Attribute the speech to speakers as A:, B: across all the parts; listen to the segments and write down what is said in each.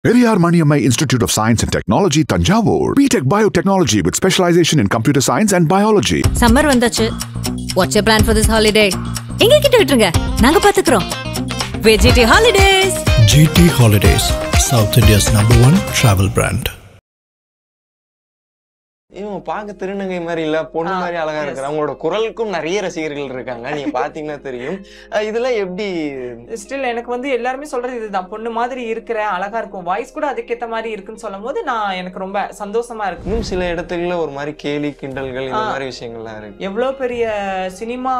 A: Periyar Maniammai Institute of Science and Technology, Tanjavur. B.Tech Biotechnology with specialization in computer science and biology.
B: Summer vandachu. What's your plan for this holiday? எங்க கிட்ட விட்டுருங்க. நாங்க பாத்துக்கிறோம். GT Holidays.
C: GT Holidays, South India's #1 travel brand.
D: இவங்க பார்க்க திருநங்கை மாதிரி இல்ல, பொண்ணு மாதிரி அழகா இருக்கிறாங்க. அவங்களோட குரலுக்கும் நிறைய ரசிகர்கள் இருக்காங்க, நீங்க பாத்தீங்கன்னா தெரியும். இதெல்லாம் எப்படி?
E: ஸ்டில் எனக்கு வந்து எல்லாருமே சொல்றது இதுதான், பொண்ணு மாதிரி இருக்கிற, அழகா இருக்கும், வாய்ஸ் கூட அதுக்கேற்ற மாதிரி இருக்குன்னு சொல்லும் போது எனக்கு ரொம்ப சந்தோஷமா இருக்கு.
D: இன்னும் சில இடத்துல ஒரு மாதிரி கேலி கிண்டல்கள் இந்த மாதிரி விஷயங்கள்லாம் இருக்கு.
E: எவ்வளவு பெரிய சினிமா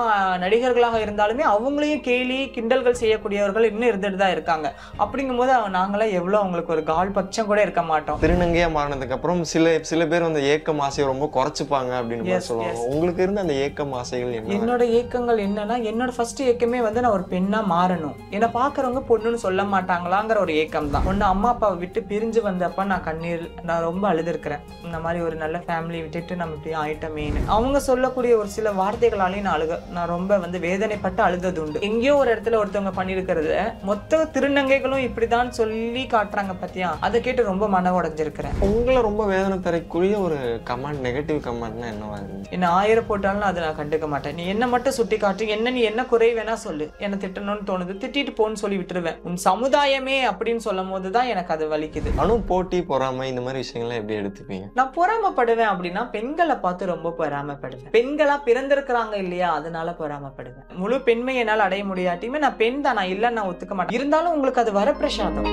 E: நடிகர்களாக இருந்தாலுமே அவங்களையும் கேலி கிண்டல்கள் செய்யக்கூடியவர்கள் இன்னும் இருந்துட்டு தான் இருக்காங்க. அப்படிங்கும் போது நாங்களாம் எவ்வளவு அவங்களுக்கு ஒரு கால் பட்சம் கூட இருக்க மாட்டோம்.
D: திருநங்கையா மாறினதுக்கு அப்புறம் சில பேர் வந்து ஏக்கம் ஆசையை ரொம்ப குறைச்சுப்பாங்க அப்படின்னு சொல்லுவாங்க. உங்களுக்கு இருந்த அந்த ஏக்கம் ஆசைகள் என்ன?
E: என்னோட ஏக்கங்கள் என்னன்னா, என்னோட ஃபர்ஸ்ட் ஏக்கமே வந்து நான் ஒரு பெண்ணா மாறணும். என்ன பாக்குறவங்க பொண்ணுன்னு சொல்ல மாட்டாங்களாங்கிற ஒரு ஏக்கம் தான். ஒன்னு அம்மா அப்பாவை விட்டு பிரிஞ்சு வந்தப்ப நான் ரொம்ப அழுதுருக்கிறேன். இந்த மாதிரி ஒரு நல்ல ஃபேமிலி விட்டுட்டு நம்ம இப்படி ஆயிட்டமேன்னு அவங்க சொல்லக்கூடிய ஒரு சில வார்த்தைகளாலையும் நான் ரொம்ப வந்து வேதனைப்பட்டு அழுதது உண்டு. எங்கேயோ ஒரு இடத்துல ஒருத்தவங்க பண்ணிருக்கிறது மொத்த திருநங்கைகளும் இப்படிதான் சொல்லி காட்டுறாங்க பத்தியா, அதை கேட்டு ரொம்ப மன உடைஞ்சிருக்கிறேன்.
D: உங்களை ரொம்ப வேதனை தரக்கூடிய ஒரு கமெண்ட், நெகட்டிவ் கமெண்ட்னா என்னவா இருக்கு?
E: என்ன 1000 போட்டாலும் அதை நான் கண்டுக்க மாட்டேன். நீ என்ன மட்டும் சுட்டி காட்டு, நீ என்ன குறை வேணா சொல்லு, என்ன திட்டணும்னு தோணுது திட்டிட்டு போன்னு சொல்லி விட்டுருவேன். உன் சமுதாயமே அப்படின்னு சொல்லும் போதுதான் எனக்கு அது வலிக்குது.
D: போட்டி பொறாமை இந்த மாதிரி விஷயங்கள்லாம் எப்படி எடுத்துப்பீங்க?
E: நான் பொறாமப்படுவேன் அப்படின்னா பெண்களை பார்த்து ரொம்ப பொறாமப்படுவேன். பெண்களா பிறந்திருக்கிறாங்க இல்லையா, அதனால பொறாமப்படுவேன். முழு பெண்மை என்னால் அடைய முடியாட்டியுமே நான் பெண் தான், நான் இல்ல நான் ஒத்துக்க மாட்டேன். இருந்தாலும் உங்களுக்கு அது வரப்பிரசாதம்.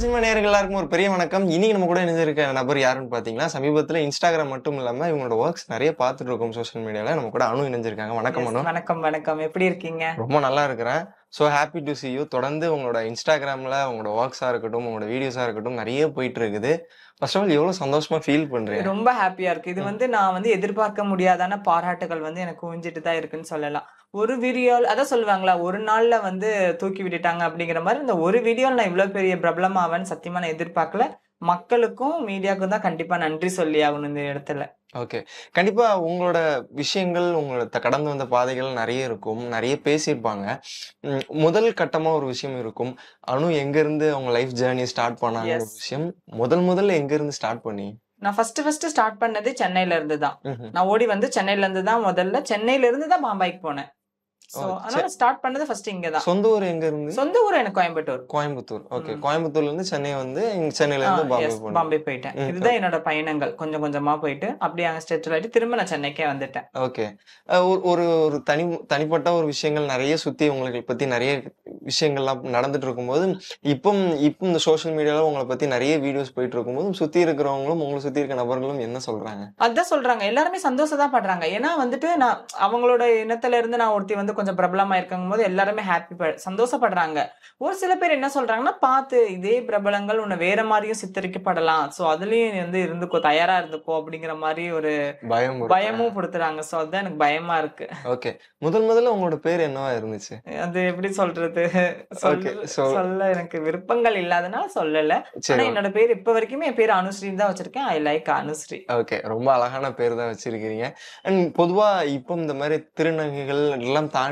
D: சினிமா நேயர்கள் எல்லாருக்கும் ஒரு பெரிய வணக்கம். இன்னைக்கு நம்ம கூட இணைஞ்சிருக்க நபர் யாருன்னு பாத்தீங்கன்னா, சமீபத்துல இன்ஸ்டாகிராம் மட்டும் இல்லாம இவங்களோட ஒர்க்ஸ் நிறைய பார்த்துட்டு இருக்கோம் சோசியல் மீடியால. நம்ம கூட அனு இணைஞ்சிருக்காங்க. வணக்கம் அனு.
E: வணக்கம். எப்படி இருக்கீங்க?
D: ரொம்ப நல்லா இருக்கிறேன். So happy to C you. தொடர்ந்து உங்களோட இன்ஸ்டாகிராமில் உங்களோட ஒர்க்ஸாக இருக்கட்டும், உங்களோட வீடியோஸாக இருக்கட்டும் நிறைய போயிட்டு இருக்குது. ஃபர்ஸ்ட் ஆஃப் ஆல் எவ்வளோ சந்தோஷமா ஃபீல் பண்ணுறேன்.
E: ரொம்ப ஹாப்பியாக இருக்குது. இது வந்து நான் வந்து எதிர்பார்க்க முடியாதான பாராட்டுகள் வந்து எனக்கு குவிஞ்சிட்டு தான் இருக்குன்னு சொல்லலாம். ஒரு வீடியோ அதான் சொல்லுவாங்களா, ஒரு நாள்ல வந்து தூக்கி விட்டுட்டாங்க அப்படிங்கிற மாதிரி இந்த ஒரு வீடியோவில் நான் இவ்வளோ பெரிய பிரபலம் ஆவேன்னு சத்தியமா நான் எதிர்பார்க்கல. மக்களுக்கும் மீடியாவுக்கும் தான் கண்டிப்பா நன்றி சொல்லி ஆகணும் இந்த இடத்துல.
D: ஓகே, கண்டிப்பா உங்களோட விஷயங்கள், உங்களோட கடந்து வந்த பாதைகள் நிறைய இருக்கும், நிறைய பேசியிருப்பாங்க. முதல் கட்டமா ஒரு விஷயம் இருக்கும். அனு எங்க இருந்து அவங்க லைஃப் ஜேர்னி ஸ்டார்ட் பண்ணாங்க ஒரு விஷயம். முதல்ல எங்க இருந்து ஸ்டார்ட் பண்ணி?
E: நான் ஃபர்ஸ்ட் ஸ்டார்ட் பண்ணது சென்னையில இருந்து தான். நான் ஓடி வந்து சென்னையில இருந்து தான் முதல்ல, சென்னையில இருந்து தான் பாம்பாய்க்கு போனேன். ஸ்டார்ட் பண்ணது ஃபர்ஸ்ட் இங்க தான்.
D: சொந்த ஊர் எங்க இருந்து?
E: சொந்த ஊர் எனக்கு கோயம்புத்தூர்.
D: ஓகே, கோயம்புத்தூர்ல இருந்து சென்னை வந்து சென்னையில இருந்து
E: பாம்பே போயிட்டேன். இதுதான் என்னோட பயணங்கள். கொஞ்சம் கொஞ்சமா போயிட்டு அப்படியே அங்க ஸ்டெட்டில் ஆயிட்டு திரும்ப நான் சென்னைக்கே வந்துட்டேன்.
D: ஓகே, ஒரு தனிப்பட்ட ஒரு விஷயங்கள் நிறைய சுத்தி உங்களுக்கு பத்தி நிறைய விஷயங்கள்லாம் நடந்துட்டு இருக்கும்போது, இப்போ இந்த சோசியல் மீடியால உங்களை பத்தி நிறைய வீடியோஸ் போயிட்டு இருக்கும்போது சுத்தி இருக்கிறவங்களும் உங்களை சுத்தி இருக்க நபர்களும் என்ன சொல்றாங்க?
E: அதான் சொல்றாங்க, எல்லாருமே சந்தோஷம் தான் படுறாங்க. ஏன்னா வந்துட்டு நான் அவங்களோட இனத்துல இருந்து நான் ஒருத்தி வந்து கொஞ்சம் பிரபலமா இருக்கும் போது எல்லாருமே சந்தோஷப்படுறாங்க. ஒரு சில பேர் என்ன சொல்றாங்கன்னா, பார்த்து இதே பிரபலங்கள் உன்னை வேற மாதிரியும் சித்தரிக்கப்படலாம், சோ அதுலயும் வந்து இருந்துக்கோ, தயாரா இருந்துக்கோ அப்படிங்கிற மாதிரி ஒரு பயமும் கொடுத்துறாங்க. சோ அதுதான் எனக்கு பயமா இருக்கு.
D: ஓகே, முதல்ல உங்களோட பேர் என்னவா இருந்துச்சு?
E: அது எப்படி சொல்றது, சொல்ல எனக்கு விருப்பங்கள் இல்லாதனால சொல்லல. ஆனா என்னோட பேர் இப்ப வரைக்குமே என் பேர் அனுஸ்ரீ தான் வச்சிருக்கேன். I like Anusree.
D: ஓகே, ரொம்ப அழகான பேர் தான் வச்சிருக்கீங்க. அண்ட் பொதுவா இப்போ இந்த மாதிரி திருநங்கைகள் எல்லாம் தாண்டி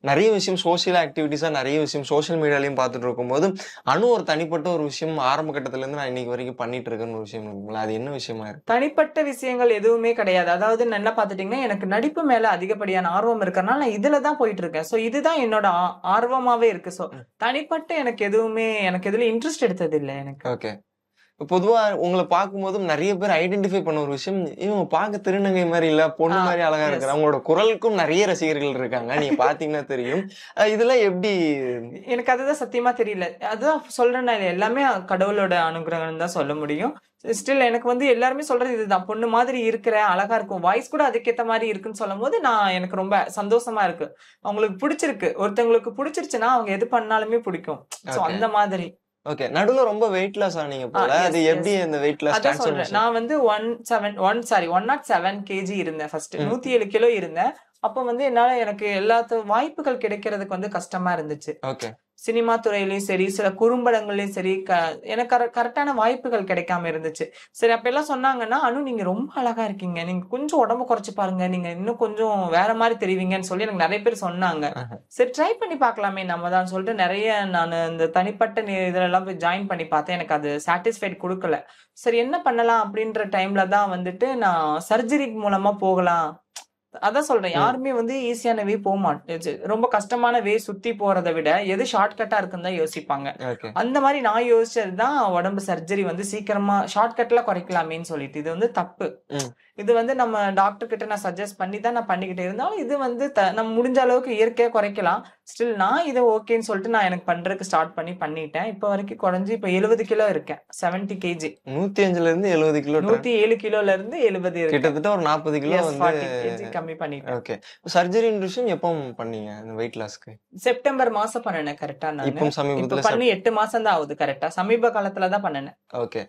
D: நிறைய விஷயம் சோசியல் ஆக்டிவிட்டிஸா நிறைய விஷயம் சோசியல் மீடியாலையும் பார்த்துட்டு இருக்கும்போது, அனு ஒரு தனிப்பட்ட ஒரு விஷயம் ஆரம்ப கட்டத்துல இருந்து நான் இன்னைக்கு வரைக்கும் பண்ணிட்டு இருக்கேன்னு ஒரு விஷயம் இருக்குங்களா, அது என்ன விஷயமா இருக்கு?
E: தனிப்பட்ட விஷயங்கள் எதுவுமே கிடையாது. அதாவது என்ன பாத்துட்டீங்கன்னா, எனக்கு நடிப்பு மேல அதிகப்படியான ஆர்வம் இருக்கிறனால நான் இதுலதான் போயிட்டு இருக்கேன். சோ இதுதான் என்னோட ஆர்வமாவே இருக்கு. சோ தனிப்பட்ட எனக்கு எதுல இன்ட்ரெஸ்ட் எடுத்தது இல்லை எனக்கு.
D: ஓகே, பொதுவா உங்களை பார்க்கும்போது நிறைய பேர் ஐடென்டிஃபை பண்ண ஒரு விஷயம், இவங்க பார்க்க திருநங்கை மாதிரி இல்ல, பொண்ணு மாதிரி அழகா இருக்கிறாங்க. அவங்களோட குரலுக்கும் நிறைய ரசிகர்கள் இருக்காங்க, நீங்க பாத்தீங்கன்னா தெரியும். இதெல்லாம் எப்படி?
E: எனக்கு அதுதான் சத்தியமா தெரியல. அதுதான் சொல்றேன், எல்லாமே கடவுளோட அனுகிரகம் தான் சொல்ல முடியும். ஸ்டில் எனக்கு வந்து எல்லாருமே சொல்றது இதுதான், பொண்ணு மாதிரி இருக்கிற, அழகா இருக்கும், வாய்ஸ் கூட அதுக்கேற்ற மாதிரி இருக்குன்னு சொல்லும் போது எனக்கு ரொம்ப சந்தோஷமா இருக்கு. அவங்களுக்கு பிடிச்சிருக்கு, ஒருத்தவங்களுக்கு பிடிச்சிருச்சுன்னா அவங்க எது பண்ணாலுமே பிடிக்கும். சோ அந்த மாதிரி.
D: ஓகே, நடுவுல ரொம்ப வெயிட் லாஸ் ஆனீங்க போல, அது எப்படி அந்த வெயிட் லாஸ் ட்ரான்ஸ்ஃபர்மேஷன்?
E: நான் வந்து 107 kg இருந்தேன் ஃபர்ஸ்ட். 107 கிலோ இருந்தேன். அப்ப வந்து எனக்கு எல்லா வாய்ப்புகள் கிடைக்கிறதுக்கு வந்து கஷ்டமா இருந்துச்சு.
D: ஓகே,
E: சினிமா துறையிலயும் சரி, சில குறும்படங்கள்லயும் சரி, எனக்கு கரெக்டான வாய்ப்புகள் கிடைக்காம இருந்துச்சு. சரி அப்ப எல்லாம் சொன்னாங்கன்னா, "அனு நீங்க ரொம்ப அழகா இருக்கீங்க. நீங்க கொஞ்சம் உடம்ப குறைச்சு பாருங்க. நீங்க இன்னும் கொஞ்சம் வேற மாரி தெரிவீங்கன்னு" சொல்லி எனக்கு நெறைய பேர் சொன்னாங்க. சரி ட்ரை பண்ணி பார்க்கலாமே நம்ம தான் சொல்லிட்டு நெறைய நானு இந்த தனிப்பட்ட இதுலலாம் போய் ஜாயின் பண்ணி பார்த்தேன். எனக்கு அது சாட்டிஸ்ஃபைட் குடுக்கல. சரி என்ன பண்ணலாம் அப்படின்ற டைம்ல தான் வந்துட்டு நான் சர்ஜரி மூலமா போகலாம். அதான் சொல்றேன்.
D: ம்.
E: யாருமே வந்து ஈஸியான வே ரொம்ப கஷ்டமான வே சுத்தி போறத விட, எது ஷார்ட்கட்டா இருக்குன்னு தான் யோசிப்பாங்க.
D: ஓகே.
E: அந்த மாரி நான் யோசிச்சது தான் உடம்பு சர்ஜரி வந்து சீக்கிரமா ஷார்ட்கட்ல குறைக்கலாமேன்னு சொல்லிட்டு. இது வந்து தப்பு.
D: ம்.
E: இது வந்து நம்ம டாக்டர் கிட்ட நான் சஜெஸ்ட் பண்ணி தான் நான் பண்ணிக்கிட்டு இருந்தாலும், இது வந்து நம்ம முடிஞ்ச அளவுக்கு இயற்கையா குறைக்கலாம். ஸ்டில் நான் இத ஓகேன்னு சொல்லிட்டு நான் எனக்கு பண்றதுக்கு ஸ்டார்ட் பண்ணிட்டேன். இப்ப வரைக்கும் குறைஞ்சு இப்ப 70 கிலோ இருக்கேன். 70 கேஜி.
D: 105ல இருந்து 70 கிலோ
E: 107 கிலோல இருந்து 70 இருக்கேன்.
D: கிட்டத்தட்ட ஒரு 40 கிலோ
E: எஸ்
D: வந்து
E: 40 கேஜி கம்மி பண்ணிட்டேன்.
D: ஓகே. சர்ஜரின்ற விஷயம் எப்போ பண்ணீங்க? இந்த வெயிட் லாஸ்க்கு?
E: செப்டம்பர் மாசம் பண்ணுனேன் கரெக்ட்டா நானு.
D: இப்போ
E: இப்ப
D: சமீபத்துல
E: பண்ணி 8 மாசம் தான் ஆகுது கரெக்ட்டா. சமீப காலத்துல தான் பண்ணுனேன்.
D: ஓகே.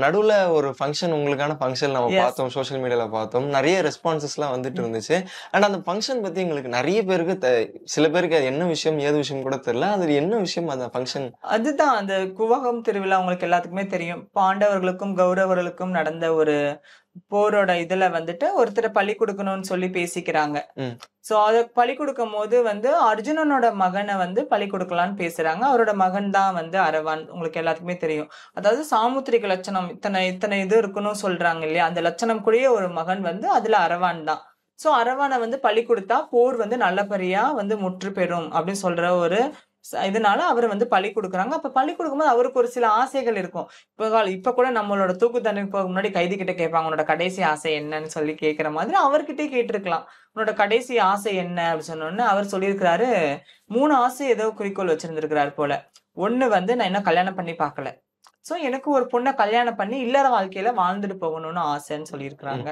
D: நடுவுல ஒரு ஃபங்ஷன் உங்களுக்கான ஃபங்ஷன் நம்ம
E: எஸ்.
D: பார்த்தோம். சோசியல் மீடியால பார்த்தோம். நெறைய ரெஸ்பான்ஸஸ்லாம் வந்துட்டு இருந்துச்சு. அண்ட் அந்த ஃபங்ஷன் பத்தி எங்களுக்கு நெறைய பேருக்கு சில பேருக்கு அது என்ன விஷயம், ஏது விஷயம் கூட தெரியல. அது என்ன விஷயம் அந்த ஃபங்ஷன்?
E: அதுதான் அந்த குவகம் திருவிழா உங்களுக்கு எல்லாத்துக்குமே தெரியும். பாண்டவர்களுக்கும், கௌரவர்களுக்கும் நடந்த ஒரு போரோட இதுல வந்துட்டு ஒருத்தர பலி குடுக்கணும்னு சொல்லி பேசிக்கிறாங்க.
D: ம்.
E: சோ அத பலி குடுக்கும்போது வந்து அர்ஜுனனோட மகன வந்து பலி குடுக்கலான்னு பேசுறாங்க. அவரோட மகன் தான் வந்து அரவான். உங்களுக்கு எல்லாத்துக்குமே தெரியும். அதாவது சாமுத்திரிக லட்சணம் இத்தனை இது இருக்கணும்னு சொல்றாங்க இல்லையா? அந்த லட்சணம் கூடயே ஒரு மகன் வந்து அதுல அரவான் தான். சோ அரவான வந்து பலி குடுத்தா போர் வந்து நல்லபடியா வந்து முற்று பெறும் அப்படின்னு சொல்ற ஒரு இதனால அவர் வந்து பலி குடுக்குறாங்க. அப்ப பலி குடுக்கும்போது அவருக்கு ஒரு சில ஆசைகள் இருக்கும். இப்ப கூட நம்மளோட தூக்கு தண்டனை போக முன்னாடி கைதி கிட்ட கேட்பாங்க, "உன்னோட கடைசி ஆசை என்னன்னு?" சொல்லி கேட்கிற மாதிரி அவர்கிட்டயே கேட்டிருக்கலாம். "உன்னோட கடைசி ஆசை என்ன?" அப்படின்னு சொன்னோனே அவர் சொல்லியிருக்கிறாரு, 3 ஆசை ஏதோ குறிக்கோள் வச்சிருந்திருக்கிறார் போல. 1 வந்து நான் இன்னும் கல்யாணம் பண்ணி பார்க்கல. சோ எனக்கு ஒரு பொண்ண கல்யாணம் பண்ணி இல்லற வாழ்க்கையில வாழ்ந்துட்டு போகணும்னு ஆசைன்னு சொல்லியிருக்கிறாங்க.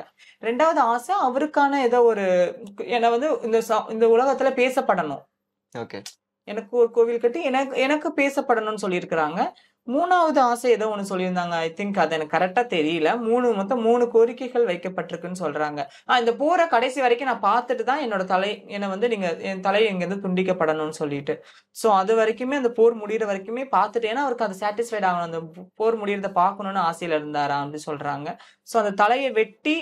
E: 2வது ஆசை அவருக்கான ஏதோ ஒரு என்ன வந்து இந்த உலகத்துல பேசப்படணும்.
D: ஓகே.
E: எனக்கு ஒரு கோவில் கட்டி எனக்கு பேசப்படணும்னு சொல்லியிருக்கிறாங்க. 3வது ஆசை ஏதோ ஒண்ணு சொல்லியிருந்தாங்க. ஐ திங்க் அது எனக்கு கரெக்ட்டா தெரியல. மொத்தம் 3 கோரிக்கைகள் வைக்கப்பட்டிருக்குன்னு சொல்றாங்க. இந்த போர கடைசி வரைக்கும் நான் பார்த்துட்டு தான் என்ன வந்து என் தலை இங்கருந்து துண்டிக்கப்படணும்னு சொல்லிட்டு. சோ அது வரைக்குமே அந்த போர் முடியிற வரைக்குமே பார்த்துட்டு ஏன்னா அவருக்கு அது சாட்டிஸ்ஃபைட் ஆகணும். அந்த போர் முடியறத பார்க்கணும்னு ஆசையில இருந்தாராம் அப்படின்னு சொல்றாங்க. சோ அந்த தலைய வெட்டி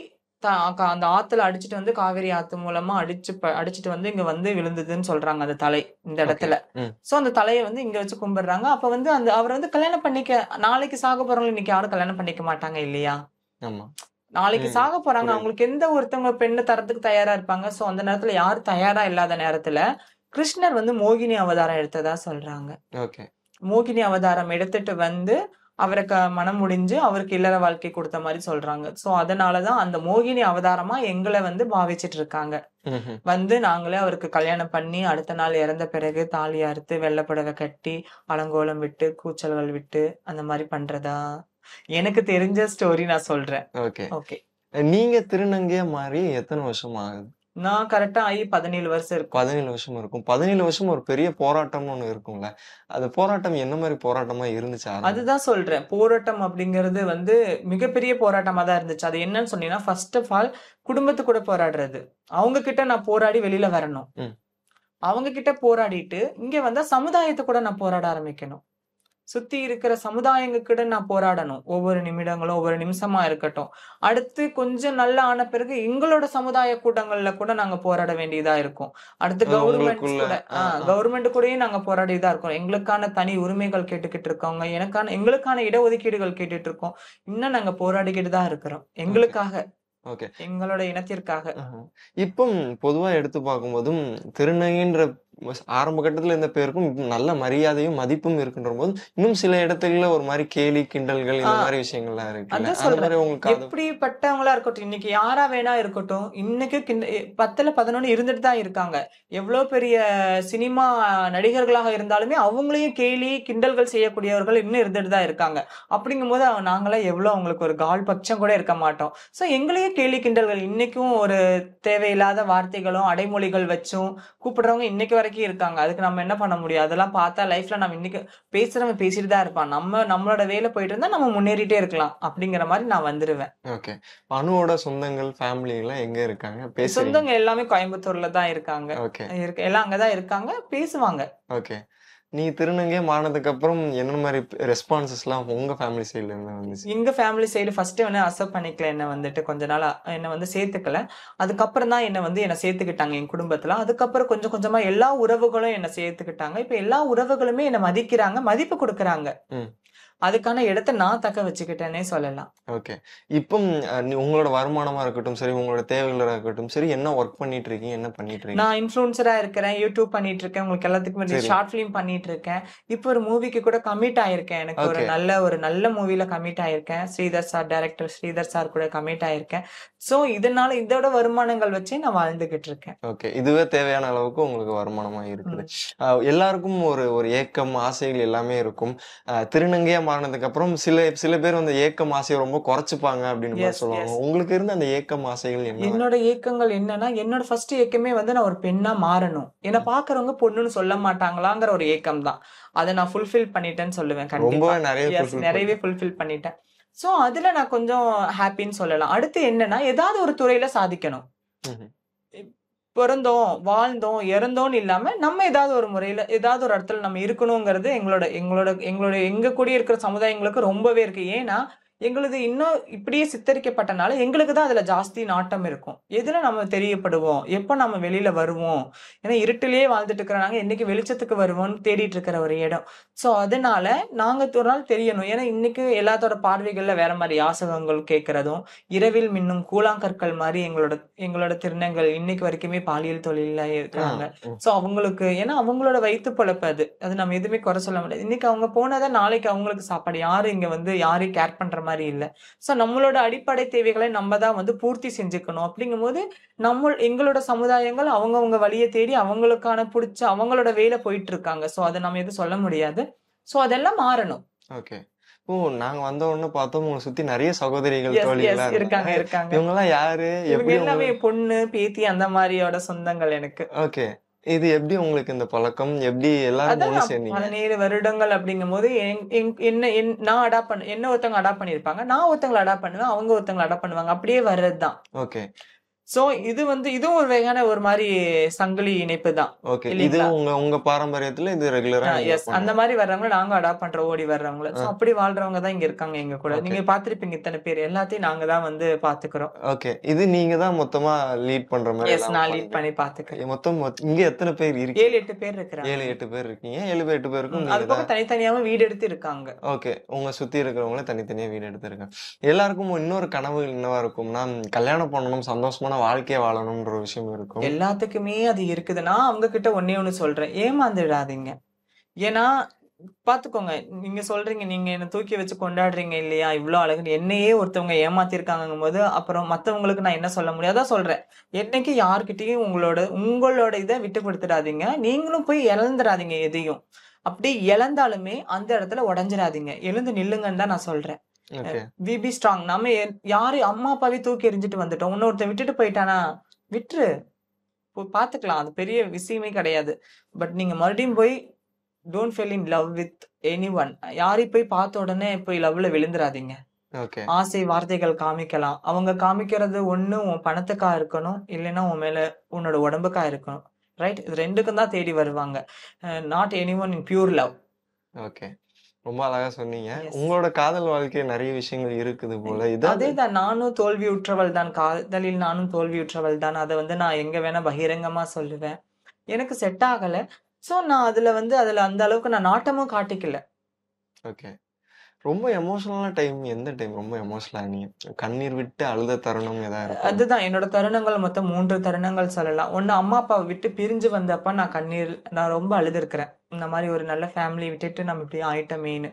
E: அந்த ஆத்துல அடிச்சுட்டு வந்து காவேரி ஆத்து மூலமா அடிச்சுட்டு வந்து இங்க வந்து விழுந்ததுன்னு சொல்றாங்க அந்த தலை இந்த இடத்துல. சோ அந்த தலையை வந்து இங்க வச்சு கும்பிடுறாங்க. அப்ப வந்து அவர் வந்து கல்யாணம் நாளைக்கு சாக போறவங்க இன்னைக்கு யாரும் கல்யாணம் பண்ணிக்க மாட்டாங்க இல்லையா?
D: ஆமா.
E: நாளைக்கு சாக போறாங்க. அவங்களுக்கு எந்த ஒருத்தவங்க பெண்ணு தரத்துக்கு தயாரா இருப்பாங்க. சோ அந்த நேரத்துல யாரும் தயாரா இல்லாத நேரத்துல கிருஷ்ணர் வந்து மோகினி அவதாரம் எடுத்ததா சொல்றாங்க.
D: ஓகே.
E: மோகினி அவதாரம் எடுத்துட்டு வந்து அவருக்கு மனம் முடிஞ்சு அவருக்கு இல்லற வாழ்க்கை கொடுத்த மாதிரி சொல்றாங்க. சோ அதனாலதான் அந்த மோகினி அவதாரமா எங்களை வந்து பாவிச்சிட்டு இருக்காங்க. வந்து நாங்களே அவருக்கு கல்யாணம் பண்ணி அடுத்த நாள் இறந்த பிறகு தாலி அறுத்து வெள்ளைப்புடவை கட்டி அலங்கோலம் விட்டு கூச்சல்கள் விட்டு அந்த மாதிரி பண்றதா எனக்கு தெரிஞ்ச ஸ்டோரி நான் சொல்றேன்.
D: ஓகே.
E: ஓகே.
D: நீங்க திருநங்கையா மாறி எத்தனை வருஷம் ஆகுது?
E: நான் கரெக்டா ஆகி 17 வருஷம் இருக்கும்.
D: 17 வருஷம் இருக்கும். 17 வருஷம் ஒரு பெரிய போராட்டம்னு ஒண்ணு இருக்கும்ல. அது போராட்டம் என்ன மாதிரி போராட்டமா இருந்துச்சு?
E: அதுதான் சொல்றேன். போராட்டம் அப்படிங்கிறது வந்து மிகப்பெரிய போராட்டமா தான் இருந்துச்சு. அது என்னன்னு சொன்னீங்கன்னா, ஃபர்ஸ்ட் ஆஃப் ஆல் குடும்பத்து கூட போராடுறது. அவங்க கிட்ட நான் போராடி வெளியில வரணும். அவங்க கிட்ட போராடிட்டு இங்க வந்தா சமுதாயத்தை கூட நான் போராட ஆரம்பிக்கணும். சுத்தி இருக்கிற சமுதாயங்கக்கிட்ட நான் போராடணும். ஒவ்வொரு நிமிடங்களும் ஒவ்வொரு நிமிஷமா இருக்கட்டும். அடுத்து கொஞ்சம் நல்லா ஆன பிறகு எங்களோட சமுதாய கூட்டங்கள்ல கூட நாங்க போராட வேண்டியதா இருக்கும். அடுத்து கவர்மெண்ட் கூடயும் நாங்க போராடிதான் இருக்கோம். எங்களுக்கான தனி உரிமைகள் கேட்டுக்கிட்டு இருக்கோங்க. எங்களுக்கான இடஒதுக்கீடுகள் கேட்டுட்டு இருக்கோம். இன்னும் நாங்க போராடிக்கிட்டு தான் இருக்கிறோம். எங்களுக்காக.
D: ஓகே.
E: எங்களோட இனத்திற்காக.
D: இப்போ பொதுவா எடுத்து பார்க்கும்போதும் திருநங்கைன்ற ஆரம்ப கட்டத்துல இருந்த பேருக்கும் நல்ல மரியாதையும் மதிப்பும் இருக்கின்ற போது இன்னும் சில இடத்துல ஒரு மாதிரி கேலி கிண்டல்கள் இந்த மாதிரி விஷயங்கள்லாம் இருக்கு.
E: எப்படிப்பட்டவங்களா இருக்கட்டும், இன்னைக்கு யாரா வேணா இருக்கட்டும், இன்னைக்கு 10ல 11 இருந்துட்டு தான் இருக்காங்க. எவ்வளவு பெரிய சினிமா நடிகர்களாக இருந்தாலுமே அவங்களையும் கேலி கிண்டல்கள் செய்யக்கூடியவர்கள் இன்னும் இருந்துட்டு தான் இருக்காங்க. அப்படிங்கும் போது நாங்களாம் எவ்வளவு அவங்களுக்கு ஒரு கால் பட்சம் கூட இருக்க மாட்டோம். சோ எங்களையும் கேலி கிண்டல்கள் இன்னைக்கும் ஒரு தேவையில்லாத வார்த்தைகளும் அடைமொழிகள் வச்சும் கூப்பிடுறவங்க இன்னைக்கு வரைக்கும் இருக்காங்க. அதுக்கு நம்ம என்ன பண்ண முடியும்? அதெல்லாம் பார்த்தா லைஃப்ல நம்ம இன்னைக்கு பேசுறவங்க பேசிட்டு தான் இருப்பான். நம்மளோட வேலை போயிட்டு இருந்தா நம்ம முன்னேறிட்டே இருக்கலாம் அப்படிங்கிற மாதிரி நான் வந்துருவேன்.
D: ஓகே. அனுவோட சொந்தங்கள் ஃபேமிலி எல்லாம் எங்க இருக்காங்க?
E: சொந்தங்க எல்லாமே கோயம்புத்தூர்ல தான் இருக்காங்க. எல்லாம் அங்கதான் இருக்காங்க, பேசுவாங்க.
D: ஓகே. நீங்க திருநங்கையா மாறினதுக்கு அப்புறம் என்ன மாதிரி ரெஸ்பான்சஸ்லாம் உங்க ஃபேமிலி சைடுல இருந்து வந்துச்சு?
E: எங்க ஃபேமிலி சைடு ஃபர்ஸ்ட் வந்து அக்செப்ட் பண்ணிக்கல, என்ன வந்துட்டு கொஞ்ச நாள் என்ன வந்து சேர்த்துக்கல. அதுக்கப்புறம் தான் என்ன சேர்த்துக்கிட்டாங்க என் குடும்பத்துல. அதுக்கப்புறம் கொஞ்சம் கொஞ்சமா எல்லா உறவுகளும் என்ன சேர்த்துக்கிட்டாங்க. இப்ப எல்லா உறவுகளுமே என்ன மதிக்கிறாங்க, மதிப்பு கொடுக்கறாங்க.
D: ம்.
E: அதுக்கான இடத்த நான் தக்க வச்சுக்கிட்டேனே சொல்லலாம்.
D: ஓகே. இப்பம் உங்களோட வருமானமா இருக்கட்டும் சரி, உங்களோட தேவைகளா இருக்கட்டும் சரி, என்ன ஒர்க் பண்ணிட்டு இருக்கீங்க? என்ன பண்ணிட்டு இருக்கீங்க?
E: நான் இன்ஃப்ளூயன்சரா இருக்கிறேன். யூடியூப் பண்ணிட்டு இருக்கேன். உங்களுக்கு எல்லாத்துக்கும்
D: சரி.
E: ஷார்ட் ஃபிலிம் பண்ணிட்டு இருக்கேன். இப்போ ஒரு மூவிக்கு கூட கமிட் ஆயிருக்கேன். எனக்கு ஒரு
D: ஓகே.
E: நல்ல மூவில கமிட் ஆயிருக்கேன். டைரக்டர் ஸ்ரீதர் சார் கூட கமிட் ஆயிருக்கேன். சோ இதனால இதோட வருமானங்கள் வச்சு நான் வாழ்ந்துகிட்டு இருக்கேன்.
D: ஓகே. இதுவே தேவையான அளவுக்கு உங்களுக்கு வருமானமா இருக்குது. எல்லாருக்கும் ஒரு ஒரு ஏக்கம், ஆசைகள் எல்லாமே இருக்கும். திருநங்கையா மாறினதுக்கு அப்புறம் சில பேர் அந்த ஏக்கம் ஆசையை ரொம்ப குறைச்சுப்பாங்க அப்படின்னு மாதிரி
E: எஸ்,
D: சொல்லுவாங்க.
E: எஸ்.
D: உங்களுக்கு இருந்த அந்த ஏக்கம் ஆசைகள் என்ன?
E: என்னோட ஏக்கங்கள் என்னன்னா, என்னோட ஃபர்ஸ்ட் ஏக்கமே வந்து நான் ஒரு பெண்ணா மாறணும். என்ன பாக்குறவங்க பொண்ணுன்னு சொல்ல மாட்டாங்களாங்கிற ஒரு ஏக்கம் தான். அதை நான் ஃபுல்ஃபில் பண்ணிட்டேன்னு சொல்லுவேன். கண்டிப்பா
D: ரொம்பவே நிறைய
E: எஸ்,
D: fulfill
E: நிறையவே ஃபுல்ஃபில் பண்ணிட்டேன். சோ அதுல நான் கொஞ்சம் ஹாப்பின்னு சொல்லலாம். அடுத்து என்னன்னா, ஏதாவது ஒரு துறையில சாதிக்கணும்.
D: ம்ஹும்.
E: பிறந்தோம், வாழ்ந்தோம், இறந்தோம்னு இல்லாம நம்ம ஏதாவது ஒரு முறையில ஏதாவது ஒரு இடத்துல நம்ம இருக்கணுங்கிறது எங்களோட எங்களோட எங்களோட எங்க கூடி இருக்கிற சமுதாயங்களுக்கு ரொம்பவே இருக்கு. ஏன்னா எங்களுது இன்னும் இப்படியே சித்தரிக்கப்பட்டனால எங்களுக்கு தான் அதுல ஜாஸ்தி நாட்டம் இருக்கும். எதுல நம்ம தெரியப்படுவோம், எப்ப நம்ம வெளியில வருவோம். ஏன்னா இருட்டிலேயே வாழ்ந்துட்டு இருக்கிற நாங்க என்னைக்கு வெளிச்சத்துக்கு வருவோம்னு தேடிட்டு இருக்கிற ஒரு இடம். சோ அதனால நாங்க ஒரு நாள் தெரியணும். ஏன்னா இன்னைக்கு எல்லாத்தோட பார்வைகள்ல வேற மாதிரி யாசகங்கள் கேட்கறதும், இரவில் மின்னும் கூழாங்கற்கள் மாதிரி எங்களோட திருநங்கள் இன்னைக்கு வரைக்குமே பாலியல் தொழில இருக்கிறாங்க. சோ அவங்களுக்கு ஏன்னா அவங்களோட வயிற்று பொழப்பு அது நம்ம எதுவுமே குறை சொல்ல முடியாது. இன்னைக்கு அவங்க போனாதான் நாளைக்கு அவங்களுக்கு சாப்பாடு. யாரும் இங்க வந்து யாரையும் கேர் பண்ற மாதிரி இல்ல. சோ நம்மளோட அடிப்படை தேவைகளை நம்ம தான் வந்து பூர்த்தி செஞ்சுக்கணும். அப்படிங்கும்போது எங்களோட சமுதாயங்கள் அவங்கவங்க வழியை தேடி அவங்களுக்கான பிடிச்ச அவங்களோட வேலை போயிட்டு இருக்காங்க. சோ அதை நம்ம எதுவும் சொல்ல முடியாது. சோ அதெல்லாம் மாறணும்.
D: ஓகே. ஓ, நாங்க வந்த உடனே பார்த்தோம் உங்களை சுத்தி நிறைய சகோதரிகள்,
E: எஸ்,
D: தோழிகள்
E: எஸ், இருக்காங்க
D: இருந்தாங்க.
E: இருக்காங்க.
D: இவங்க எல்லாம் யாரு?
E: இவங்க
D: எப்படி
E: எல்லாமே பொண்ணு, பேத்தி அந்த மாதிரியோட சொந்தங்கள் எனக்கு.
D: ஓகே. இது எப்படி உங்களுக்கு இந்த பழக்கம்? எப்படி எல்லாரும்
E: அதான்
D: ஒண்ணு
E: நான்
D: சேர்ந்தீங்க?
E: 17 வருடங்கள் அப்படிங்கும்போது நான் அடாப்ட் பண்ண என்ன ஒருத்தவங்க அடாப்ட் பண்ணிருப்பாங்க, நான் ஒருத்தவங்களை அடாப்ட் பண்ணுவேன், அவங்க ஒருத்தவங்களை அடாப்ட் பண்ணுவாங்க. அப்படியே வர்றதுதான்.
D: ஓகே.
E: சோ இதுவும் ஒரு வகையான ஒரு மாதிரி சங்கிலி இணைப்பு தான்
D: ஓகே. இது
E: இல்லைங்களா?
D: உங்க பாரம்பரியத்துல இது ரெகுலரா நீங்க
E: எஸ், அந்த மாதிரி வர்றவங்கள நாங்க அடாப்ட் பண்ற ஓடி வர்றவங்கள. சோ அப்படி வாழ்றவங்க தான் இங்க இருக்காங்க எங்க கூட.
D: ஓகே.
E: நீங்க பாத்திருப்பீங்க இத்தனை பேர் எல்லாத்தையும் நாங்க தான் வந்து பாத்துக்கிறோம்.
D: ஓகே. இது நீங்க தான் மொத்தமா லீட் பண்ற மாதிரி
E: எஸ்,
D: எல்லாம்
E: நான் லீட்
D: பண்றீங்க.
E: பண்ணி பாத்துக்கிறேன்.
D: மொத்தம் இங்க எத்தனை பேர் இருக்கீங்க?
E: 7-8 பேர் இருக்கிறாங்க.
D: 7-8 பேர் இருக்கீங்க. 7-8 பேருக்கும்
E: அது
D: நீங்க
E: போக
D: தான்.
E: தனித்தனியாவும் வீடு எடுத்து இருக்காங்க.
D: ஓகே. உங்க சுத்தி இருக்கிறவங்களே தனித்தனியா வீடு எடுத்திருக்காங்க. எல்லாருக்கும் இன்னொரு கனவு என்னவா இருக்கும்னா, கல்யாணம் பண்ணணும், சந்தோஷமான வாழ்க்கைய வாழணும்ன்ற ஒரு விஷயம் இருக்கும்.
E: எல்லாத்துக்குமே அது இருக்குது. நான் அவங்க கிட்ட ஒண்ணே ஒண்ணு சொல்றேன், ஏமாந்துடாதீங்க. ஏன்னா பாத்துக்கோங்க, நீங்க சொல்றீங்க நீங்க என்ன தூக்கி வச்சு கொண்டாடுறீங்க இல்லையா, இவ்வளவு அழகு என்னையே ஒருத்தவங்க ஏமாத்திருக்காங்கும் போது அப்புறம் மத்தவங்களுக்கு நான் என்ன சொல்ல முடியும்? அதான் சொல்றேன், என்னைக்கு யார்கிட்டயும் உங்களோட இதை விட்டு கொடுத்துடாதீங்க. நீங்களும் போய் இழந்துடாதீங்க எதையும். அப்படி இழந்தாலுமே அந்த இடத்துல உடைஞ்சிடாதீங்க, எழுந்து நில்லுங்கன்னு தான் நான் சொல்றேன்.
D: ஓகே.
E: We be strong. நம்ம யாரு அம்மா அப்பாவே தூக்கி எறிஞ்சிட்டு வந்துட்டோம், இன்னொருத்தன் விட்டுட்டு போயிட்டானா விட்டுரு, பாத்துக்கலாம், அது பெரிய விஷயமே கிடையாது. பட் நீங்க மறுபடியும் போய் don't fell in love with any one. யாரையும் போய் பார்த்த உடனே போய் லவ்ல விழுந்துடாதீங்க.
D: ஓகே.
E: ஆசை வார்த்தைகள் காமிக்கலாம், அவங்க காமிக்கிறது ஒண்ணு உன் பணத்துக்கா இருக்கணும், இல்லைன்னா உன் மேல உன்னோட உடம்புக்கா இருக்கணும். ரைட், இது ரெண்டுக்கும் தான் தேடி வருவாங்க. Not any one in pure love.
D: Okay. ரொம்ப அழகா சொன்னீங்க.
E: எஸ்,
D: உங்களோட காதல் வாழ்க்கையில நிறைய விஷயங்கள் இருக்குது போல. இதாவது
E: அதேதான், நானும் தோல்வியுற்றவள் தான். காதலில் நானும் தோல்வியுற்றவள் தான். அதை வந்து நான் எங்க வேணா பகிரங்கமா சொல்லுவேன். எனக்கு செட் ஆகல. சோ நான் அதுல அந்த அளவுக்கு நான் நாட்டமும் காட்டிக்கல.
D: ஓகே. ரொம்ப எமோஷனலான டைம் எந்த டைம்? ரொம்ப எமோஷனலா நீங்க கண்ணீர் விட்டு அழுத தருணம் எதா இருக்கும்?
E: அதுதான் என்னோட தருணங்கள் மொத்தம் 3 தருணங்கள் சொல்லலாம். ஒண்ணு, அம்மா அப்பாவை விட்டு பிரிஞ்சு வந்தப்ப நான் ரொம்ப அழுதுருக்கிறேன். இந்த மாதிரி ஒரு நல்ல ஃபேமிலி விட்டுட்டு நம்ம இப்படி ஆயிட்டமேன்னு.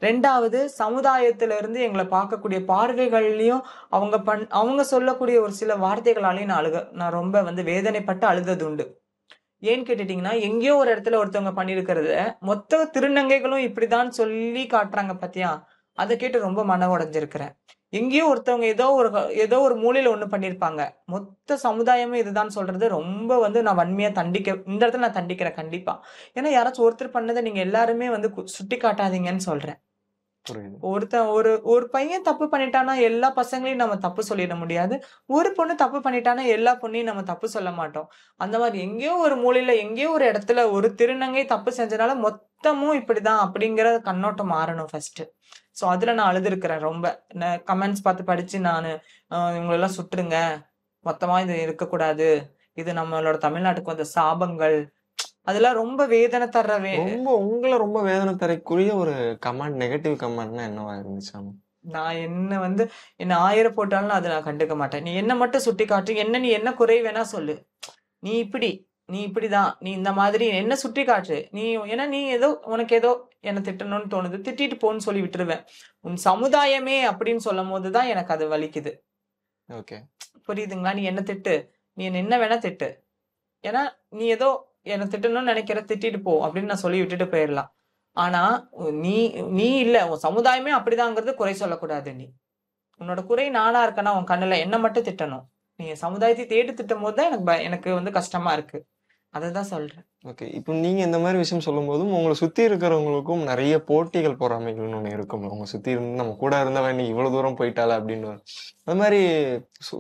E: 2வது, சமுதாயத்துல இருந்து எங்களை பார்க்கக்கூடிய பார்வைகள்லயும் அவங்க சொல்லக்கூடிய ஒரு சில வார்த்தைகளாலையும் நான் ரொம்ப வேதனைப்பட்டு அழுதது உண்டு. ஏன்னு கேட்டுட்டீங்கன்னா, எங்கேயோ ஒரு இடத்துல ஒருத்தவங்க பண்ணிருக்கிறத மொத்த திருநங்கைகளும் இப்படிதான் சொல்லி காட்டுறாங்க பாத்தியா, அதை கேட்டு ரொம்ப மன உடைஞ்சிருக்கிறேன். எங்கேயோ ஒருத்தவங்க ஏதோ ஒரு மூலையில ஒண்ணு பண்ணிருப்பாங்க, மொத்த சமுதாயமே இதுதான் சொல்றது ரொம்ப நான் வன்மையா இந்த இடத்துல நான் தண்டிக்கிறேன் கண்டிப்பா. ஏன்னா யாராச்சும் ஒருத்தர் பண்ணதை நீங்க எல்லாருமே சுட்டி காட்டாதீங்கன்னு சொல்றேன்.
D: புரியுது.
E: ஒரு பையன் தப்பு பண்ணிட்டானா எல்லா பசங்களையும் நம்ம தப்பு சொல்லிட முடியாது. ஒரு பொண்ணு தப்பு பண்ணிட்டானா எல்லா பொண்ணையும் நம்ம தப்பு சொல்ல மாட்டோம். அந்த மாதிரி எங்கேயோ ஒரு மூலையில எங்கேயோ ஒரு இடத்துல ஒரு திருநங்கை தப்பு செஞ்சனால மொத்த மொத்தமும் இப்படிதான் அப்படிங்கிற கண்ணோட்டம் மாறணும் ஃபர்ஸ்ட். ஸோ அதுல நான் அழுதுருக்கிறேன் ரொம்ப. கமெண்ட்ஸ் பார்த்து படிச்சு நான் இவங்களெல்லாம் சுட்டுருங்க, மொத்தமா இது இருக்கக்கூடாது, இது நம்மளோட தமிழ்நாட்டுக்கு வந்த சாபங்கள், அதெல்லாம் ரொம்ப வேதனை தர்றவே.
D: ரொம்ப உங்களை ரொம்ப வேதனை தரக்கூடிய ஒரு கமெண்ட், நெகட்டிவ் கமெண்ட்னா என்னவா இருந்துச்சு?
E: நான் என்ன 1000 போட்டாலும் அது நான் கண்டுக்க மாட்டேன். நீ என்ன மட்டும் சுட்டி காட்டு, நீ என்ன குறை வேணா சொல்லு, நீ இப்படிதான், நீ இந்த மாதிரி என்ன சுட்டி காட்டு, ஏன்னா நீ உனக்கு ஏதோ என்ன திட்டணும்னு தோணுது, திட்டிட்டு போன்னு சொல்லி விட்டுருவேன். உன் சமுதாயமே அப்படின்னு சொல்லும் போதுதான் எனக்கு அது வலிக்குது.
D: ஓகே,
E: புரியுதுங்களா? நீ என்ன திட்டு, நீ என்ன வேணா திட்டு, ஏன்னா நீ ஏதோ என்ன திட்டணும்னு நினைக்கிற, திட்டிட்டு போ அப்படின்னு நான் சொல்லி விட்டுட்டு போயிடலாம். ஆனா நீ இல்ல, உன் சமுதாயமே அப்படிதாங்கிறது குறை சொல்லக்கூடாது. உன்னோட குறை நானா இருக்கேன்னா உன் கண்ணுல என்ன மட்டும் திட்டணும். நீ சமுதாயத்தை தேடி திட்டும் போதுதான் எனக்கு கஷ்டமா இருக்கு. அததான் சொல்றேன்.
D: ஓகே. இப்போ நீங்க இந்த மாதிரி விஷயம் சொல்லும் போதும் உங்களை சுத்தி இருக்கிறவங்களுக்கும் நிறைய போட்டிகள் பொறாமைகள்னு ஒண்ணு இருக்கும். உங்க சுத்தி இருந்து நம்ம கூட இருந்தவன் நீ இவ்வளவு தூரம் போயிட்டால அப்படின்னு அது மாதிரி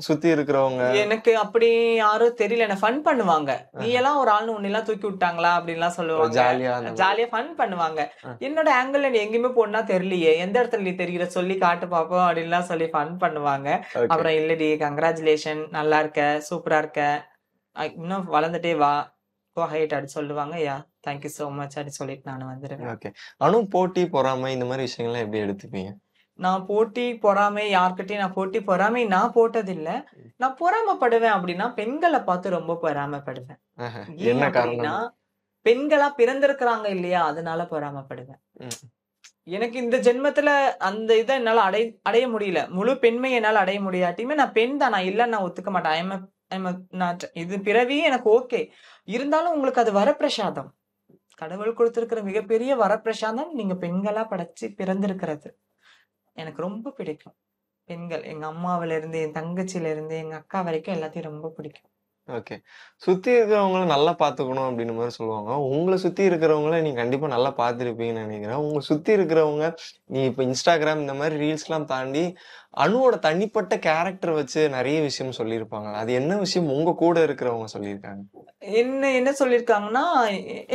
D: சுத்தி இருக்கிறவங்க
E: எனக்கு அப்படி யாரும் தெரியல. என்ன ஃபன் பண்ணுவாங்க, நீ எல்லாம் ஒரு ஆள்னு உன்னெல்லாம் தூக்கி விட்டாங்களா அப்படின்லாம் சொல்லுவாங்க. ஜாலியா ஃபன் பண்ணுவாங்க. என்னோட ஆங்கிள் நீ எங்கேயுமே போனா தெரியலையே, எந்த இடத்துல நீ தெரியல சொல்லி காட்டு பாப்போம் அப்படின்லாம் சொல்லி ஃபன் பண்ணுவாங்க. அப்புறம் இல்லடி கங்க்ராச்சுலேஷன், நல்லா இருக்க, சூப்பரா இருக்க, இன்னும் வளர்ந்துட்டே வா, அப்படி சொல்லுவாங்க. தேங்க்யூ சோ மச் அப்படி சொல்லிட்டு நான் வந்துடுவேன்.
D: ஓகே. போட்டி பொறாமை இந்த மாதிரி விஷயங்கள்லாம் எப்படி எடுத்துப்பீங்க?
E: நான் போட்டி பொறாமை யார்கிட்டயும் நான் போட்டி பொறாமை நான் போட்டதில்ல. நான் பொறாமப்படுவேன் அப்படின்னா பெண்களை பார்த்து ரொம்ப பொறாமப்படுவேன்.
D: என்ன
E: அப்படின்னா பெண்களா பிறந்திருக்கிறாங்க இல்லையா, அதனால பொறாமப்படுவேன். எனக்கு இந்த ஜென்மத்துல அந்த இதை என்னால அடைய முடியல, முழு பெண்மை என்னால அடைய முடியாட்டியுமே நான் பெண் தான், நான் இல்லைன்னு நான் ஒத்துக்க மாட்டேன். இது பிறவி எனக்கு ஓகே, இருந்தாலும் உங்களுக்கு அது வரப்பிரசாதம், கடவுள் கொடுத்திருக்கிற மிகப்பெரிய வரப்பிரசாதம் நீங்க பெண்களா படைச்சு பிறந்திருக்கிறது. எனக்கு ரொம்ப பிடிக்கும் பெண்கள். எங்க அம்மாவில இருந்து, என் தங்கச்சியில இருந்து, எங்க அக்கா வரைக்கும் எல்லாத்தையும் ரொம்ப பிடிக்கும்.
D: ஓகே. சுத்தி இருக்கிறவங்கள நல்லா பாத்துக்கணும் அப்படின்னு மாதிரி சொல்லுவாங்க. உங்களை சுத்தி இருக்கிறவங்கள நீங்க கண்டிப்பா நல்லா பார்த்திருப்பீங்கன்னு நினைக்கிறேன். உங்க சுத்தி இருக்கிறவங்க நீ இப்ப இன்ஸ்டாகிராம் இந்த மாதிரி ரீல்ஸ் எல்லாம் தாண்டி அனுவோட தனிப்பட்ட கேரக்டர் வச்சு நிறைய விஷயம் சொல்லியிருப்பாங்க. அது என்ன விஷயம் உங்க கூட இருக்கிறவங்க சொல்லியிருக்காங்க?
E: என்ன சொல்லியிருக்காங்கன்னா,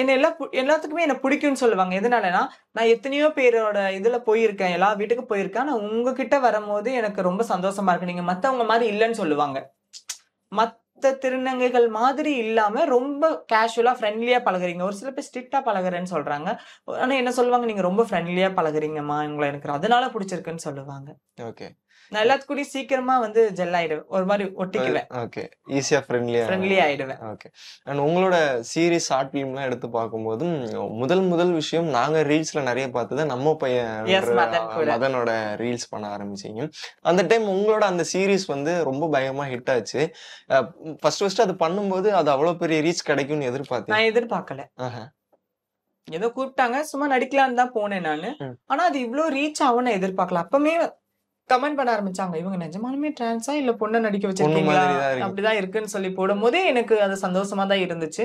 E: என்ன எல்லாத்துக்குமே என்ன பிடிக்கும்னு சொல்லுவாங்க. எதனாலனா நான் எத்தனையோ பேரோட இதுல போயிருக்கேன், எல்லா வீட்டுக்கு போயிருக்கேன். ஆனா உங்ககிட்ட வரும்போது எனக்கு ரொம்ப சந்தோஷமா இருக்கு. நீங்க மத்தவங்க மாதிரி இல்லைன்னு சொல்லுவாங்க. திருநங்கைகள் மாதிரி இல்லாம ரொம்ப கேஷுவலா ஃப்ரெண்ட்லியா பழகுறீங்க. ஒரு சில பேர் ஸ்ட்ரிக்டா பழகுறேன்னு சொல்றாங்க. ஆனா என்ன சொல்லுவாங்க, நீங்க ரொம்ப ஃப்ரெண்ட்லியா பழகுறீங்கம்மா, உங்களை எனக்கு அதனால பிடிச்சிருக்குன்னு சொல்லுவாங்க.
D: ஓகே.
E: நான் எல்லாத்துக்கூடயும் சீக்கிரமா ஜெல் ஆயிடுவேன், ஒரு மாதிரி ஒட்டிக்குவேன்.
D: ஓகே. ஈஸியா ஃப்ரெண்ட்லி
E: ஆயிடுவேன்.
D: ஓகே. அண்ட் உங்களோட சீரிஸ் ஷார்ட் ஃபிலிம்லாம் எடுத்து பார்க்கும்போது முதல் விஷயம் நாங்க ரீல்ஸ்ல நிறைய பார்த்தது நம்ம பையன் மதனோட ரீல்ஸ் பண்ண ஆரம்பிச்சீங்க. அந்த டைம் உங்களோட அந்த சீரிஸ் ரொம்ப பயமா ஹிட் ஆச்சு. ஃபர்ஸ்ட் அது பண்ணும்போது அது அவ்வளவு பெரிய ரீச் கிடைக்கும்னு எதிர்பார்த்தேன்.
E: நான் எதிர்பார்க்கல. ஏதோ கூப்பிட்டாங்க, சும்மா நடிக்கலான்னு தான் போனேன் நானு. ஆனா அது இவ்வளவு ரீச் ஆகும்னு எதிர்பார்க்கல. அப்பமே கமெண்ட் பண்ண ஆரம்பிச்சாங்க, இவங்க நிஜமாலுமே டிரான்ஸா இல்ல பொண்ணை நடிக்க வச்சிருக்கீங்களா, அப்படிதான் இருக்குன்னு சொல்லி போடும் போதே எனக்கு அது சந்தோஷமா தான் இருந்துச்சு.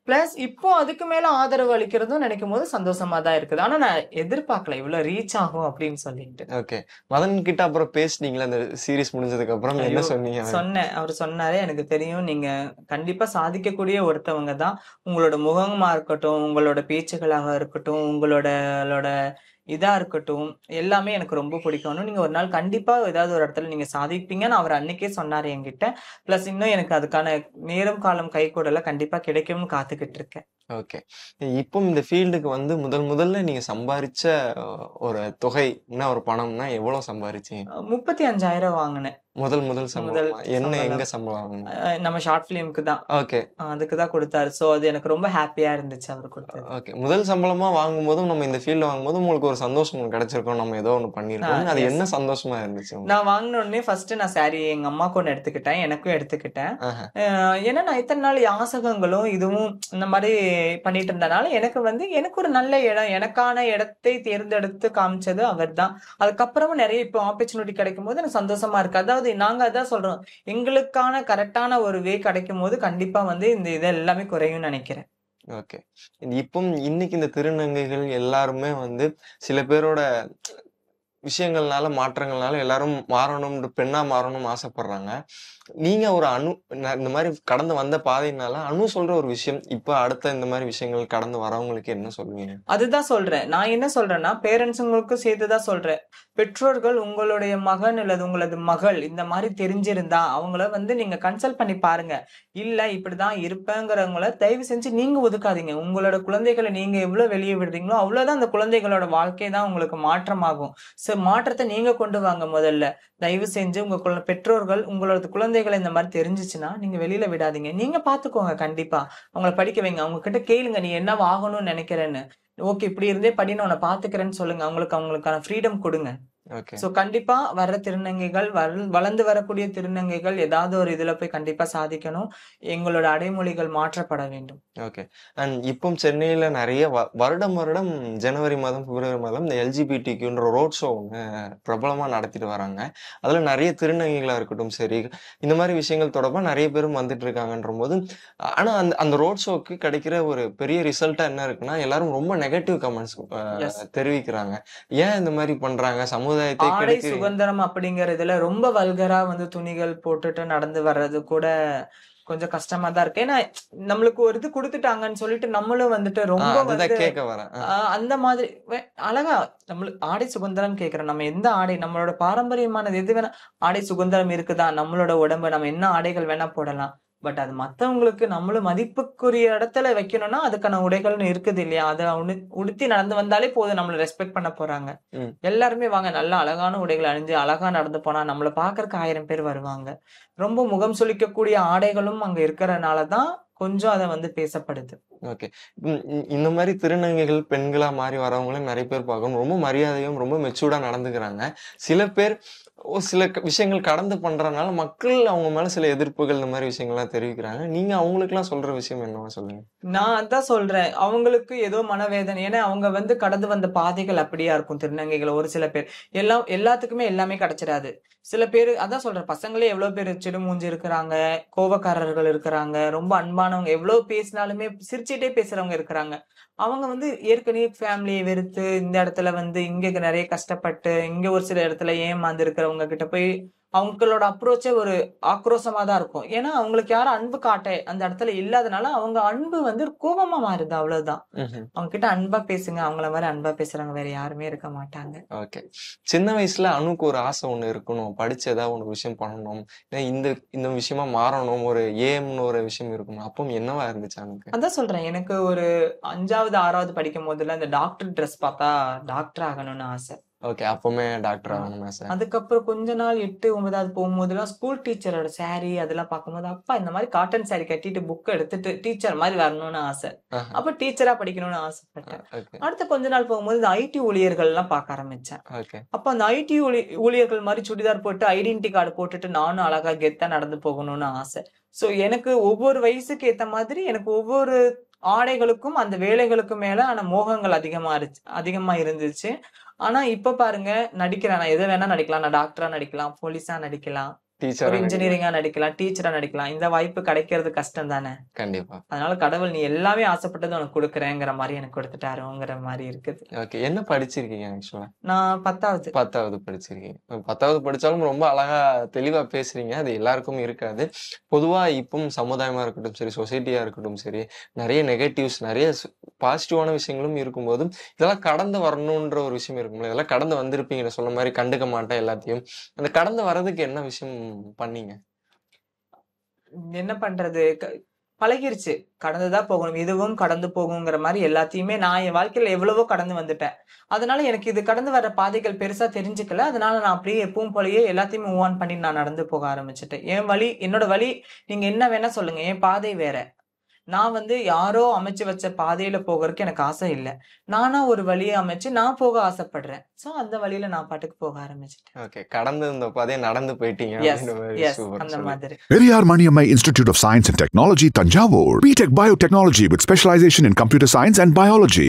E: பிளஸ் இப்போ அதுக்கு மேல ஆதரவு அளிக்கிறதும் நினைக்கும் போது சந்தோஷமா தான் இருக்குது. ஆனா நான் எதிர்பார்க்கல இவ்வளவு ரீச் ஆகும் அப்படின்னு சொல்லிட்டு.
D: ஓகே. மதன் கிட்ட அப்புறம் பேசுனீங்களா அந்த சீரிஸ் முடிஞ்சதுக்கு அப்புறம்? என்ன சொன்னீங்க?
E: சொன்னேன். அவர் சொன்னாரு, எனக்கு தெரியும் நீங்க கண்டிப்பா சாதிக்கக்கூடிய ஒருத்தவங்க தான். உங்களோட முகமா இருக்கட்டும், உங்களோட பேச்சுகளாக இருக்கட்டும், உங்களோட இதா இருக்கட்டும், எல்லாமே எனக்கு ரொம்ப பிடிக்கும். நீங்க ஒரு நாள் கண்டிப்பா ஏதாவது ஒரு இடத்துல நீங்க சாதிப்பீங்கன்னு அவர் அன்னைக்கே சொன்னாரு என்கிட்ட. பிளஸ் இன்னும் எனக்கு அதுக்கான நேரம் காலம் கை கூடல கண்டிப்பா கிடைக்கும்னு காத்துக்கிட்டு இருக்கேன்.
D: ஓகே. இப்போ இந்த ஃபீல்டுக்கு முதல்ல நீங்க சம்பாரிச்ச ஒரு தொகை என்ன, ஒரு பணம்னா எவ்வளவு சம்பாரிச்சீங்க?
E: 35,000 வாங்கினேன்.
D: முதல் சம்பளம் என்ன, எங்க சம்பளம்?
E: நம்ம ஷார்ட் பிலிம்க்கு தான்.
D: ஓகே.
E: அதுக்கு தான் கொடுத்தாரு. சோ அது எனக்கு ரொம்ப ஹாப்பியா இருந்துச்சு அவர் கொடுத்தது.
D: ஓகே. முதல் சம்பளமா வாங்கும்போதும் நம்ம இந்த ஃபீல்ட்ல வாங்கும்போது உங்களுக்கு ஒரு சந்தோஷம் கிடைச்சிருக்கும், நம்ம ஏதோ ஒண்ணு பண்ணிருக்கோம். அது என்ன சந்தோஷமா இருந்துச்சு?
E: நான் வாங்கின உடனே ஃபர்ஸ்ட் நான் சாரி எங்க அம்மாக்கு ஒண்ணு எடுத்துக்கிட்டேன், எனக்கும் எடுத்துக்கிட்டேன். ஏன்னா நான் இத்தனை நாள் யாசகங்களும் இதுவும் இந்த மாதிரி பண்ணிட்டு இருந்தனால எனக்கு ஒரு நல்ல இடம், எனக்கான இடத்தை தேர்ந்தெடுத்து காமிச்சது அவர் தான். அதுக்கப்புறமும் நிறைய இப்போ ஆப்பர்ச்சுனிட்டி கிடைக்கும் போது எனக்கு சந்தோஷமா இருக்கு. அதாவது நாங்க அதான் சொல்றோம், எங்களுக்கான கரெக்டான ஒரு வே கிடைக்கும் போது கண்டிப்பா இந்த இது எல்லாமே குறையும் நினைக்கிறேன்.
D: ஓகே. இப்போ இன்னைக்கு இந்த திருநங்கைகள் எல்லாருமே சில பேரோட விஷயங்கள்னால, மாற்றங்கள்னால எல்லாரும் மாறணும்னு பெண்ணா மாறணும்னு ஆசைப்படுறாங்க. நீங்க ஒரு இந்த மாரி கடந்து வந்த பாதையினால சொல்ற ஒரு விஷயம், இப்ப அடுத்த இந்த மாரி விஷயங்கள் கடந்து வரவங்களுக்கு என்ன சொல்லுவீங்க?
E: அதுதான் சொல்றேன். நான் என்ன சொல்றேன்னா, பேரண்ட்ஸுங்களுக்கும் சேர்த்து தான் சொல்றேன். பெற்றோர்கள் உங்களுடைய மகன் அல்லது உங்களது மகள் இந்த மாரி தெரிஞ்சிருந்தா, அவங்கள வந்து நீங்க கன்சல்ட் பண்ணி பாருங்க. இல்ல இப்படிதான் இருப்பேங்கிறவங்கள தயவு செஞ்சு நீங்க ஒதுக்காதீங்க. உங்களோட குழந்தைகள நீங்க எவ்வளோ வெளிய விடுறீங்களோ, அவ்வளோதான் அந்த குழந்தைகளோட வாழ்க்கை தான் உங்களுக்கு மாற்றமாகும். மாற்றத்த நீங்க கொண்டு வாங்க முதல்ல. தயவு செஞ்சு உங்க பெற்றோர்கள் உங்களோட குழந்தைகள இந்த மாரி தெரிஞ்சுச்சுன்னா, நீங்க வெளியில விடாதீங்க. நீங்க பார்த்துக்கோங்க கண்டிப்பா. அவங்கள படிக்க வைங்க. அவங்க கிட்ட கேளுங்க, நீ என்னவா ஆகணும்னு நெனைக்கிறேன்னு. ஓகே இப்படி இருந்தே படி, நான் உன்ன பார்த்துக்கிறேன்னு சொல்லுங்க. அவங்களுக்கான ஃப்ரீடம் குடுங்க.
D: ஓகே.
E: கண்டிப்பா வர்ற திருநங்கைகள், வளர்ந்து வரக்கூடிய திருநங்கைகள் ஏதாவது ஒரு இதுல போய் கண்டிப்பா சாதிக்கணும். எங்களோட அடைமொழிகள் மாற்றப்பட வேண்டும்.
D: ஓகே. அண்ட் இப்பவும் சென்னையில நெறைய வருடம் வருடம் ஜனவரி மாதம், பிப்ரவரி மாதம் இந்த எல்ஜிபிடிக்யூன்ற ரோட் ஷோ ஒண்ணு பிரபலமா நடத்திட்டு வராங்க. அதுல நெறைய திருநங்கைகளா இருக்கட்டும் சரி, இந்த மாரி விஷயங்கள் தொடர்பா நெறைய பேரும் வந்துட்டு இருக்காங்கன்றபோது, ஆனா அந்த ரோட் ஷோக்கு கிடைக்கிற ஒரு பெரிய ரிசல்ட்டா என்ன இருக்குன்னா, எல்லாரும் ரொம்ப நெகட்டிவ் கமெண்ட்ஸ்
E: எஸ்.
D: தெரிவிக்கிறாங்க. ஏன் இந்த மாரி பண்றாங்க? சமுதாயத்தை
E: ஆடை சுதந்திரம் அப்படிங்கறதுல ரொம்ப வல்கரா வந்து துணிகள் போட்டுட்டு நடந்து வர்றது கூட கொஞ்சம் கஷ்டமா தான் இருக்கு. ஏன்னா நம்மளுக்கு ஒரு இது குடுத்துட்டாங்கன்னு சொல்லிட்டு நம்மளும் வந்துட்டு ரொம்ப வந்து
D: அதுதான் கேட்க வரேன்.
E: அந்த மாதிரி அழகா நம்மளுக்கு ஆடை சுதந்திரம் கேட்கிறோம். நம்ம எந்த ஆடை நம்மளோட பாரம்பரியமானது எது வேணா ஆடை சுதந்திரம் இருக்குதா? நம்மளோட உடம்பு நம்ம என்ன ஆடைகள் வேணா போடலாம். பட் அது மத்தவங்களுக்கு நம்மளும் மதிப்புக்குரிய இடத்துல வைக்கணும்னா அதுக்கான உடைகள்னு இருக்குது இல்லையா? அத உடுத்தி நடந்து வந்தாலே போதும், நம்மள ரெஸ்பெக்ட் பண்ண போறாங்க.
D: ம்.
E: எல்லாருமே வாங்க நல்ல அழகான உடைகள் அணிஞ்சு அழகா நடந்து போனா நம்மள பார்க்கறக்கு 1000 பேர் வருவாங்க. ரொம்ப முகம் சுளிக்கக்கூடிய ஆடைகளும் அங்க இருக்கறனால தான் கொஞ்சம் அத வந்து பேசப்படுது.
D: ஓகே. இந்த மாரி திருநங்கைகள் பெண்களா மாறி வரவங்களையும் நெறைய பேர் பார்க்கணும். ரொம்ப மரியாதையும், ரொம்ப மெச்சூர்டா நடந்துக்கிறாங்க. சில பேர் சில விஷயங்கள் கடந்து பண்றனால மக்கள் அவங்க மேல சில எதிர்ப்புகள் இந்த மாரி விஷயங்கள்லாம் தெரிவிக்கிறாங்க. நீங்க அவங்களுக்கெல்லாம் சொல்ற விஷயம் என்னவா சொல்லுங்க?
E: நான் அதான் சொல்றேன். அவங்களுக்கு ஏதோ மனவேதனை. ஏன்னா அவங்க வந்து கடந்து வந்த பாதைகள் அப்படியா இருக்கும் திருநங்கைகள் ஒரு சில பேர். எல்லாத்துக்குமே எல்லாமே கிடைச்சிடாது. சில பேரு அதான் சொல்றேன். பசங்களே எவ்வளோ பேர் சிடுமூஞ்சி இருக்கிறாங்க, கோவக்காரர்கள் இருக்கிறாங்க, ரொம்ப அன்பானவங்க, எவ்வளோ பேசினாலுமே சிரிச்சுட்டே பேசுறவங்க இருக்கிறாங்க. அவங்க வந்து ஏற்கனவே ஃபேமிலிய வெறுத்து, இந்த இடத்துல வந்து இங்க நெறைய கஷ்டப்பட்டு, இங்க ஒரு சில இடத்துல ஏமாந்து இருக்கிறவங்க கிட்ட போய் அவங்களோட அப்ரோச்சே ஒரு ஆக்ரோஷமா தான் இருக்கும். ஏன்னா அவங்களுக்கு யாரும் அன்பு காட்ட அந்த இடத்துல இல்லாதனால அவங்க அன்பு வந்து கோவமா மாறுது அவ்வளவுதான்.
D: ம்ஹ்ம்.
E: அவங்க கிட்ட அன்பா பேசுங்க. அவங்கள மாரி அன்பா பேசுறவங்க வேற யாருமே இருக்க மாட்டாங்க.
D: ஓகே. சின்ன வயசுல அணுக்கு ஒரு ஆசை ஒண்ணு இருக்கணும். படிச்சு ஏதாவது ஒரு விஷயம் பண்ணணும். இந்த இந்த விஷயமா மாறணும். ஒரு ஏம்னு ஒரு விஷயம் இருக்கணும். அப்போ என்னவா இருந்துச்சு அணுக்கு?
E: அதான் சொல்றேன். எனக்கு ஒரு 5வது, 6வது படிக்கும்போதெல்லாம் இந்த டாக்டர் ட்ரெஸ் பார்த்தா டாக்டர் ஆகணும்னு ஆசை.
D: ஓகே. அப்பவுமே டாக்டர் ஆகணும்னு ஆசை.
E: அதுக்கப்புறம் கொஞ்ச நாள் 8, 9வது போகும்போதெல்லாம் ஸ்கூல் டீச்சரோட சாரி அதெல்லாம் பார்க்கும்போது, அப்பா இந்த மாரி காட்டன் சாரி கட்டிட்டு புக் எடுத்துட்டு டீச்சர் மாரி வரணும்னு ஆசை.
D: ஆஹா.
E: அப்ப டீச்சரா படிக்கணும்னு ஆசைப்பட்டேன்.
D: ஓகே.
E: அடுத்த கொஞ்ச நாள் போகும்போது இந்த ஐடி ஊழியர்கள்லாம் பார்க்க ஆரம்பிச்சேன்.
D: ஓகே.
E: அப்ப அந்த ஐடி ஊழியர்கள் மாரி சுடிதார் போட்டு ஐடென்டி கார்டு போட்டுட்டு நானும் அழகா கெத்தா நடந்து போகணும்னு ஆசை. எனக்கு ஒவ்வொரு வயசுக்கு ஏத்த மாதிரி எனக்கு ஒவ்வொரு ஆடைகளுக்கும் அந்த வேலைகளுக்கும் மேல ஆன மோகங்கள் அதிகமா இருந்துச்சு. ஆனா இப்ப பாருங்க நடிக்கிறேன். நான் எத வேணா நடிக்கலாம். நான் டாக்டரா நடிக்கலாம், போலீஸா நடிக்கலாம், ஒரு
D: டீச்சரா
E: இன்ஜினியரிங்கா நடிக்கலாம், டீச்சரா நடிக்கலாம். இந்த வாய்ப்பு கிடைக்கிறது கஷ்டம் தானே.
D: கண்டிப்பா.
E: அதனால கடவுள் நீ எல்லாமே ஆசைப்பட்டது உனக்கு குடுக்குறேங்கிற மாரி எனக்கு குடுத்துட்டாருங்கிற மாரி இருக்குது.
D: ஓகே. என்ன படிச்சிருக்கீங்க ஆக்சுவலா?
E: நான் 10வது.
D: 10வது படிச்சிருக்கீங்க. 10வது படிச்சாலும் ரொம்ப அழகா தெளிவா பேசுறீங்க. அது எல்லாருக்கும் இருக்காது. பொதுவா இப்பவும் சமுதாயமா இருக்கட்டும் சரி, சொசைட்டியா இருக்கட்டும் சரி, நெறைய நெகட்டிவ்ஸ், நெறைய பாசிட்டிவான விஷயங்களும் இருக்கும்போதும், இதெல்லாம் கடந்து வரணுன்ற ஒரு விஷயம் இருக்கும்ல. இதெல்லாம் கடந்து வந்திருப்பீங்க. நான் சொன்ன மாரி கண்டுக்க மாட்டேன் எல்லாத்தையும். அந்த கடந்து வர்றதுக்கு என்ன விஷயம் பண்ணீங்க?
E: என்ன பண்றது? பழகிருச்சு. கடந்துதான் போகணும். இதுவும் கடந்து போகுங்கிற மாரி எல்லாத்தையுமே நான் என் வாழ்க்கையில எவ்வளவோ கடந்து வந்துட்டேன். அதனால எனக்கு இது கடந்து வர பாதைகள் பெருசா தெரிஞ்சுக்கல. அதனால நான் அப்படியே எப்பவும் போலயே எல்லாத்தையும் மூவ் ஆன் பண்ணி நான் நடந்து போக ஆரம்பிச்சுட்டேன். என்னோட வழி நீங்க என்ன வேணா சொல்லுங்க. என் பாதை வேற. நான் வந்து யாரோ அமைச்சு வச்ச பாதையில போகறதுக்கு எனக்கு ஆசை இல்ல. நானா ஒரு வழிய அமைச்சு நான் போக ஆசைப்படுறேன். அந்த வழியில நான் பாட்டுக்கு போக ஆரம்பிச்சுட்டேன்.
D: ஓகே. கடந்து இந்த பாதைய நடந்து போயிட்டீங்க
E: எஸ்,
D: அப்படின்ற மாரி
E: எஸ்.
D: சூப்பர்
E: அந்த
D: சொல்லி.
E: மாதிரி.
A: Periyar Maniammai Institute of Science and Technology, Tanjavur. BTech Biotechnology with specialization in computer science and biology.